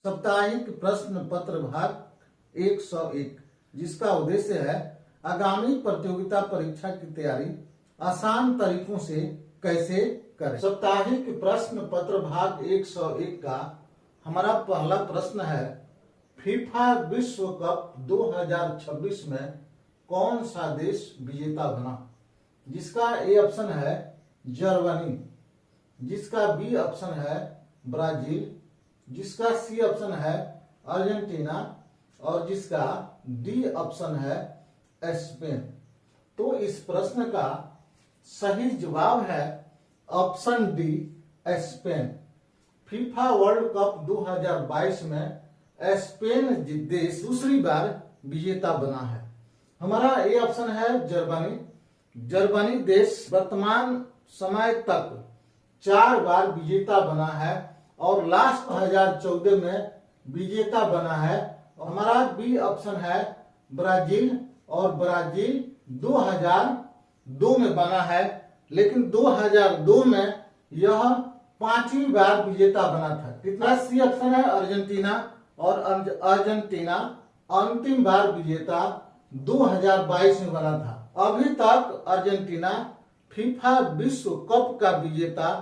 साप्ताहिक प्रश्न पत्र भाग 101, जिसका उद्देश्य है आगामी प्रतियोगिता परीक्षा की तैयारी आसान तरीकों से कैसे करें। साप्ताहिक प्रश्न पत्र भाग 101 का हमारा पहला प्रश्न है, फीफा विश्व कप 2026 में कौन सा देश विजेता बना। जिसका ए ऑप्शन है जर्मनी, जिसका बी ऑप्शन है ब्राजील, जिसका सी ऑप्शन है अर्जेंटीना और जिसका डी ऑप्शन है स्पेन। तो इस प्रश्न का सही जवाब है option D Spain. FIFA world cup 2022 में स्पेन देश दूसरी बार विजेता बना है। हमारा ए ऑप्शन है जर्मनी। जर्मनी देश वर्तमान समय तक 4 बार विजेता बना है और लास्ट 2014 में विजेता बना है। हमारा बी ऑप्शन है ब्राजील और ब्राजील 2002 में बना है, लेकिन 2002 में यह 5वीं बार विजेता बना था। कितना सी ऑप्शन है अर्जेंटीना और अर्जेंटीना अंतिम बार विजेता 2022 में बना था। अभी तक अर्जेंटीना फीफा विश्व कप का विजेता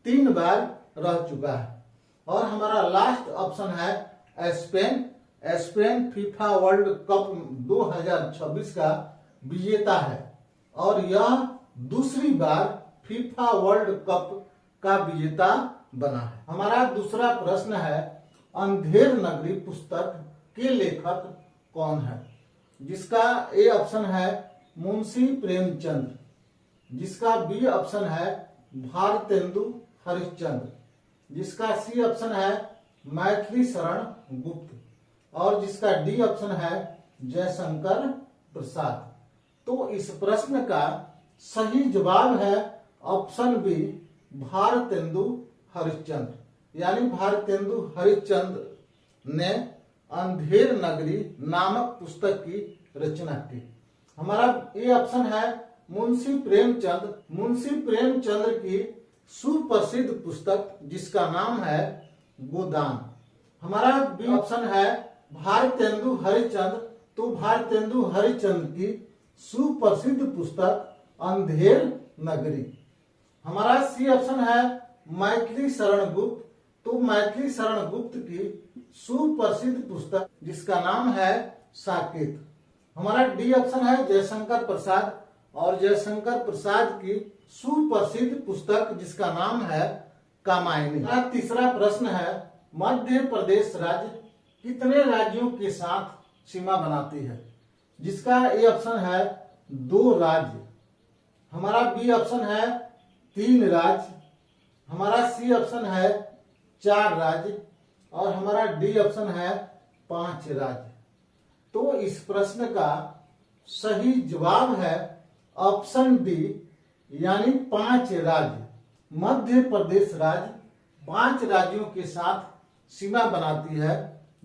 3 बार रह चुका है। और हमारा लास्ट ऑप्शन है Spain. Spain FIFA world cup 2026 का विजेता है और यह दूसरी बार फीफा वर्ल्ड कप का विजेता बना है। हमारा दूसरा प्रश्न है, अंधेर नगरी पुस्तक के लेखक कौन है। जिसका ए ऑप्शन है मुंशी प्रेमचंद, जिसका बी ऑप्शन है भारतेंदु हरिश्चंद्र, जिसका सी ऑप्शन है मैथिली शरण गुप्त और जिसका डी ऑप्शन है जयशंकर प्रसाद। तो इस प्रश्न का सही जवाब है ऑप्शन बी भारतेंदु हरिश्चंद्र, यानी भारतेंदु हरिश्चंद्र ने अंधेर नगरी नामक पुस्तक की रचना की। हमारा ए ऑप्शन है मुंशी प्रेमचंद। मुंशी प्रेमचंद्र की सुप्रसिद्ध पुस्तक जिसका नाम है गोदान। हमारा बी ऑप्शन है भारतेंदु हरिश्चंद्र। तो भारतेंदु हरिश्चंद्र की सुप्रसिद्ध पुस्तक अंधेर नगरी। हमारा सी ऑप्शन है मैथिली शरण गुप्त। तो मैथिली शरण गुप्त की सुप्रसिद्ध पुस्तक जिसका नाम है साकेत। हमारा डी ऑप्शन है जयशंकर प्रसाद और जयशंकर प्रसाद की सुप्रसिद्ध पुस्तक जिसका नाम है कामायनी। तीसरा प्रश्न है, मध्य प्रदेश राज्य कितने राज्यों के साथ सीमा बनाती है। जिसका ए ऑप्शन है 2 राज्य, हमारा बी ऑप्शन है 3 राज्य, हमारा सी ऑप्शन है 4 राज्य और हमारा डी ऑप्शन है 5 राज्य। तो इस प्रश्न का सही जवाब है ऑप्शन डी, यानी 5 राज्य। मध्य प्रदेश राज्य 5 राज्यों के साथ सीमा बनाती है।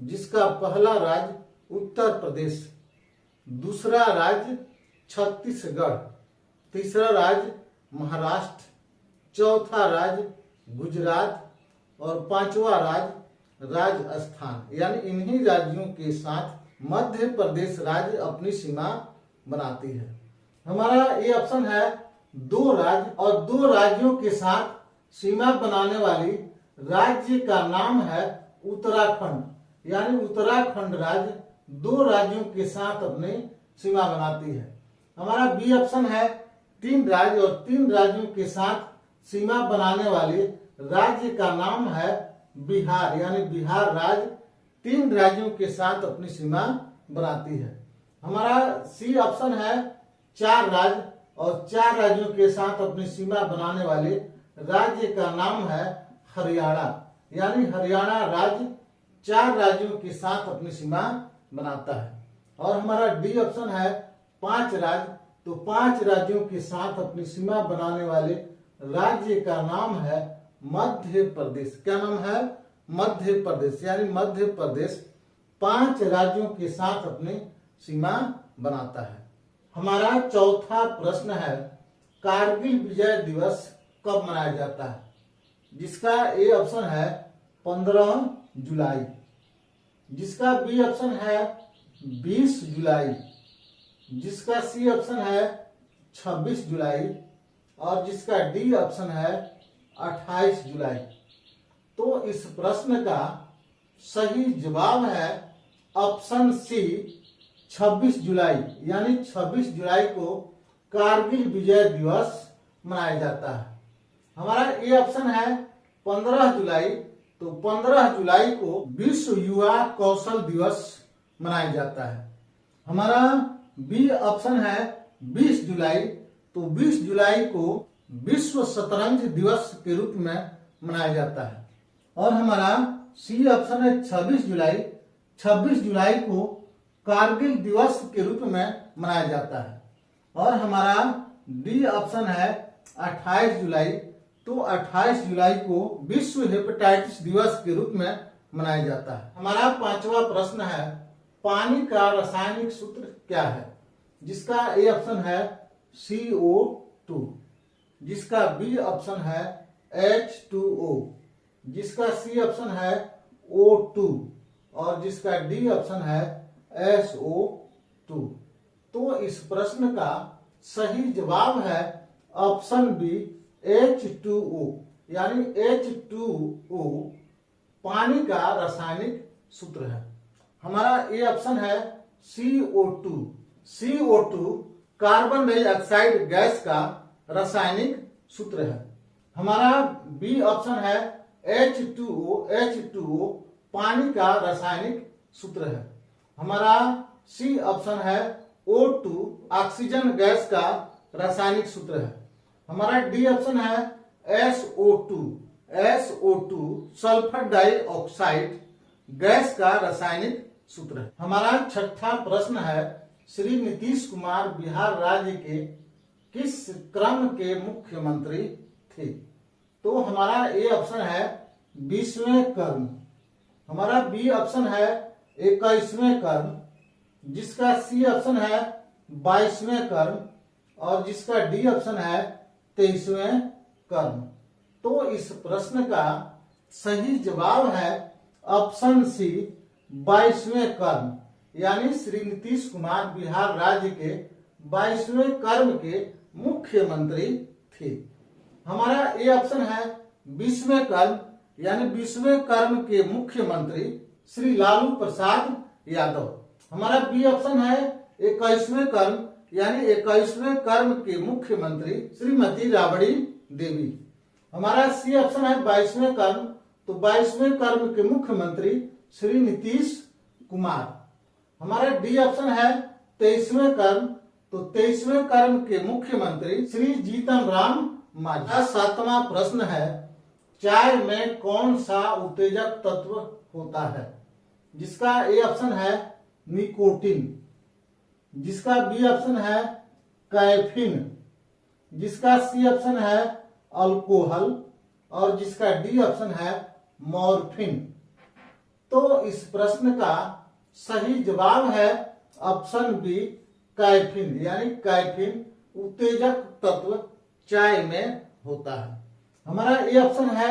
जिसका पहला राज्य उत्तर प्रदेश, दूसरा राज्य छत्तीसगढ़, तीसरा राज्य महाराष्ट्र, चौथा राज्य गुजरात और 5वां राज्य राजस्थान। यानी इन्हीं राज्यों के साथ मध्य प्रदेश राज्य अपनी सीमा बनाती है। हमारा ये ऑप्शन है 2 राज्य और 2 राज्यों के साथ सीमा बनाने वाली राज्य का नाम है उत्तराखंड। यानी उत्तराखंड राज्य 2 राज्यों के साथ अपनी सीमा बनाती है। हमारा बी ऑप्शन है 3 राज्य और 3 राज्यों के साथ सीमा बनाने वाले राज्य का नाम है बिहार। यानी बिहार राज्य 3 राज्यों के साथ अपनी सीमा बनाती है। हमारा सी ऑप्शन है 4 राज्य और 4 राज्यों के साथ अपनी सीमा बनाने वाले राज्य का नाम है हरियाणा। यानी हरियाणा राज्य 4 राज्यों के साथ अपनी सीमा बनाता है। और हमारा डी ऑप्शन है 5 राज्य। तो 5 राज्यों के साथ अपनी सीमा बनाने वाले राज्य का नाम है मध्य प्रदेश। क्या नाम है? मध्य प्रदेश। यानी मध्य प्रदेश 5 राज्यों के साथ अपनी सीमा बनाता है। हमारा चौथा प्रश्न है, कारगिल विजय दिवस कब मनाया जाता है? जिसका ए ऑप्शन है 15 जुलाई, जिसका बी ऑप्शन है 20 जुलाई, जिसका सी ऑप्शन है 26 जुलाई और जिसका डी ऑप्शन है 28 जुलाई। तो इस प्रश्न का सही जवाब है ऑप्शन सी 26 जुलाई, यानी 26 जुलाई को कारगिल विजय दिवस मनाया जाता है। हमारा ए ऑप्शन है 15 जुलाई, तो 15 जुलाई को विश्व युवा कौशल दिवस मनाया जाता है। हमारा बी ऑप्शन है 20 जुलाई, तो 20 जुलाई को विश्व शतरंज दिवस के रूप में मनाया जाता है। और हमारा सी ऑप्शन है 26 जुलाई, 26 जुलाई को कारगिल दिवस के रूप में मनाया जाता है। और हमारा डी ऑप्शन है 28 जुलाई, तो 28 जुलाई को विश्व हेपेटाइटिस दिवस के रूप में मनाया जाता है। हमारा पांचवा प्रश्न है पानी का रासायनिक सूत्र क्या है, जिसका ए ऑप्शन है CO2, जिसका बी ऑप्शन है H2O, जिसका सी ऑप्शन है O2 और जिसका डी ऑप्शन है SO2। तो इस प्रश्न का सही जवाब है ऑप्शन बी H2O, यानी H2O पानी का रासायनिक सूत्र है। हमारा ए ऑप्शन है CO2, CO2 carbon dioxide gas का रासायनिक सूत्र है। हमारा बी ऑप्शन है H2O, H2O पानी का रासायनिक सूत्र है। हमारा सी ऑप्शन है O2 ऑक्सीजन गैस का रासायनिक सूत्र है। हमारा डी ऑप्शन है SO2, SO2 sulphur dioxide gas का रासायनिक सूत्र है। हमारा छठा प्रश्न है श्री नीतीश कुमार बिहार राज्य के किस क्रम के मुख्यमंत्री थे। तो हमारा ए ऑप्शन है 20वें क्रम, हमारा बी ऑप्शन है 21वें क्रम, जिसका सी ऑप्शन है 22वें क्रम और जिसका डी ऑप्शन है 23वें क्रम। तो इस प्रश्न का सही जवाब है ऑप्शन सी 22वें क्रम, यानी श्री नीतीश कुमार बिहार राज्य के 22वें क्रम के मुख्यमंत्री थे। हमारा ए ऑप्शन है 20वें क्रम, यानी 20वें क्रम के मुख्यमंत्री श्री लालू प्रसाद यादव। हमारा बी ऑप्शन है 21वें क्रम, यानी 21वें क्रम के मुख्यमंत्री श्रीमती राबड़ी देवी। हमारा सी ऑप्शन है 22वें क्रम, तो 22वें क्रम के मुख्यमंत्री श्री नीतीश कुमार। हमारा डी ऑप्शन है 23वें क्रम, तो 23वें क्रम के मुख्यमंत्री श्री जीतन राम मांझी। सातवां प्रश्न है चाय में कौन सा उत्तेजक तत्व होता है, जिसका ए ऑप्शन है निकोटिन, जिसका बी ऑप्शन है कैफीन, जिसका सी ऑप्शन है अल्कोहल और जिसका डी ऑप्शन है मॉर्फिन। तो इस प्रश्न का सही जवाब है ऑप्शन बी कैफीन, यानी कैफीन उत्तेजक तत्व चाय में होता है। हमारा ए ऑप्शन है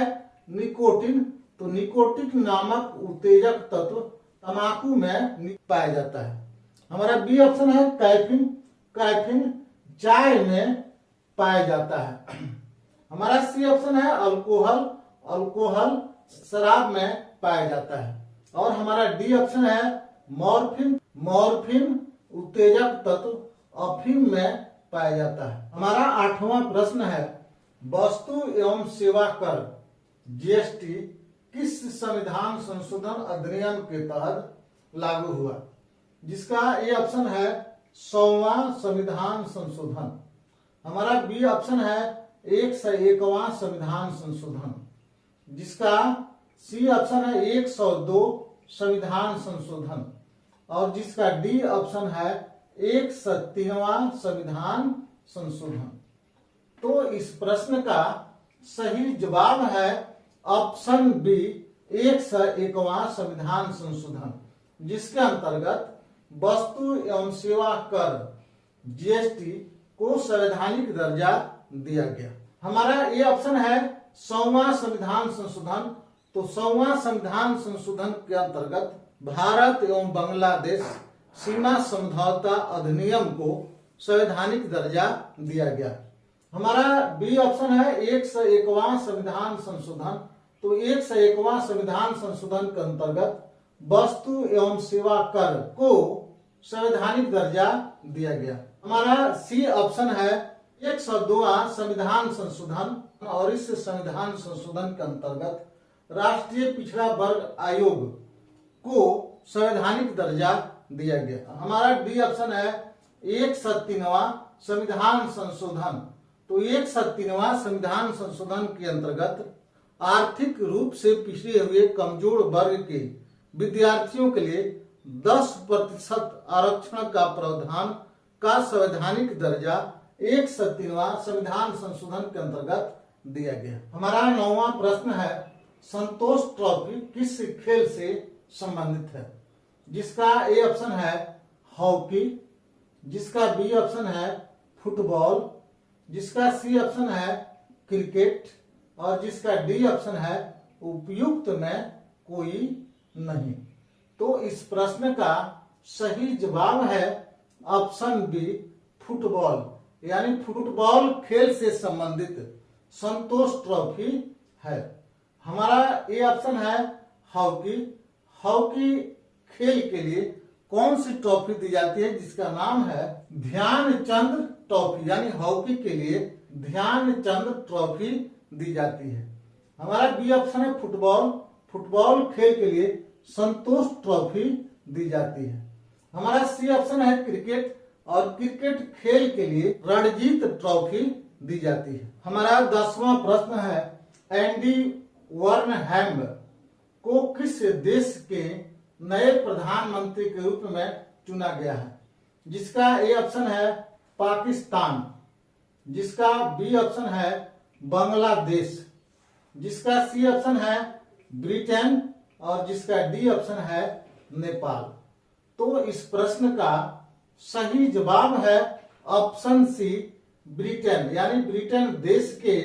निकोटिन, तो निकोटिन नामक उत्तेजक तत्व तंबाकू में पाया जाता है। हमारा बी ऑप्शन है कैफीन, कैफीन चाय में पाया जाता है। हमारा सी ऑप्शन है अल्कोहल, अल्कोहल शराब में पाया जाता है। और हमारा डी ऑप्शन है मॉर्फिन, मॉर्फिन उत्तेजक तत्व अफीम में पाया जाता है। हमारा आठवां प्रश्न है वस्तु एवं सेवा कर जीएसटी किस संविधान संशोधन अधिनियम के तहत लागू हुआ, जिसका ए ऑप्शन है 100वां संविधान संशोधन। हमारा बी ऑप्शन है 101वां संविधान संशोधन, जिसका सी ऑप्शन है 102 संविधान संशोधन और जिसका डी ऑप्शन है 103वां संविधान संशोधन। तो इस प्रश्न का सही जवाब है ऑप्शन बी 101वां संविधान संशोधन, जिसके अंतर्गत वस्तु एवं सेवा कर जीएसटी को संवैधानिक दर्जा दिया गया। हमारा ये ऑप्शन है 100वां संविधान संशोधन, तो 100वां संविधान संशोधन के अंतर्गत भारत एवं बांग्लादेश सीमा समझौता अधिनियम को संवैधानिक दर्जा दिया गया। हमारा बी ऑप्शन है 101वां संविधान संशोधन। तो 101वां संविधान संशोधन के अंतर्गत वस्तु एवं सेवा कर को संवैधानिक दर्जा दिया गया। हमारा सी ऑप्शन है 102वां संविधान संशोधन और इस संविधान संशोधन के अंतर्गत राष्ट्रीय पिछड़ा वर्ग आयोग को संवैधानिक दर्जा दिया गया। हमारा डी ऑप्शन है 103वां संविधान संशोधन। तो 103वां संविधान संशोधन के अंतर्गत आर्थिक रूप से पिछड़े हुए कमजोर वर्ग के विद्यार्थियों के लिए 10% आरक्षण का प्रावधान का संवैधानिक दर्जा 103वां संविधान संशोधन के अंतर्गत दिया गया। हमारा 9वां प्रश्न है संतोष ट्रॉफी किस खेल से संबंधित है? जिसका ए ऑप्शन है हॉकी, जिसका बी ऑप्शन है फुटबॉल, जिसका सी ऑप्शन है क्रिकेट और जिसका डी ऑप्शन है उपयुक्त में कोई नहीं। तो इस प्रश्न का सही जवाब है ऑप्शन बी फुटबॉल, यानी फुटबॉल खेल से संबंधित संतोष ट्रॉफी है। हमारा ए ऑप्शन है हॉकी। हॉकी खेल के लिए कौन सी ट्रॉफी दी जाती है? जिसका नाम है ध्यानचंद ट्रॉफी, यानी हॉकी के लिए ध्यानचंद ट्रॉफी दी जाती है। हमारा बी ऑप्शन है फुटबॉल। फुटबॉल खेल के लिए संतोष ट्रॉफी दी जाती है। हमारा सी ऑप्शन है क्रिकेट और क्रिकेट खेल के लिए रणजीत ट्रॉफी दी जाती है। हमारा 10वां प्रश्न है एंडी वर्नहैम को किस देश के नए प्रधानमंत्री के रूप में चुना गया है? जिसका ए ऑप्शन है पाकिस्तान, जिसका बी ऑप्शन है बांग्लादेश, जिसका सी ऑप्शन है ब्रिटेन और जिसका डी ऑप्शन है नेपाल। तो इस प्रश्न का सही जवाब है ऑप्शन सी ब्रिटेन, यानी ब्रिटेन देश के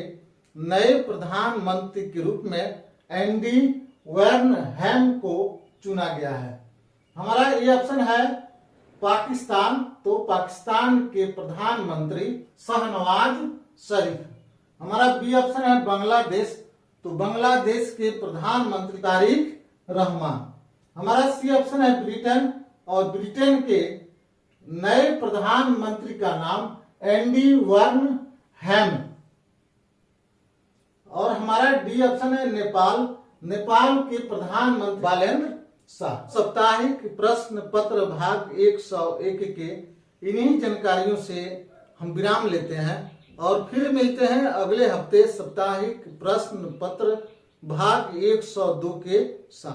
नए प्रधानमंत्री के रूप में एंडी वर्नहैम को चुना गया है। हमारा ये ऑप्शन है पाकिस्तान। तो पाकिस्तान के प्रधानमंत्री शहनवाज शरीफ। हमारा बी ऑप्शन है बांग्लादेश। तो बांग्लादेश के प्रधानमंत्री तारिक रहमान। हमारा सी ऑप्शन है ब्रिटेन और ब्रिटेन के नए प्रधानमंत्री का नाम एंडी वर्नहैम। और हमारा डी ऑप्शन है नेपाल। नेपाल के प्रधानमंत्री बालेन्द्र शाह। साप्ताहिक प्रश्न पत्र भाग 101 के इन्हीं जानकारियों से हम विराम लेते हैं और फिर मिलते हैं अगले हफ्ते साप्ताहिक प्रश्न पत्र भाग 102 के साथ।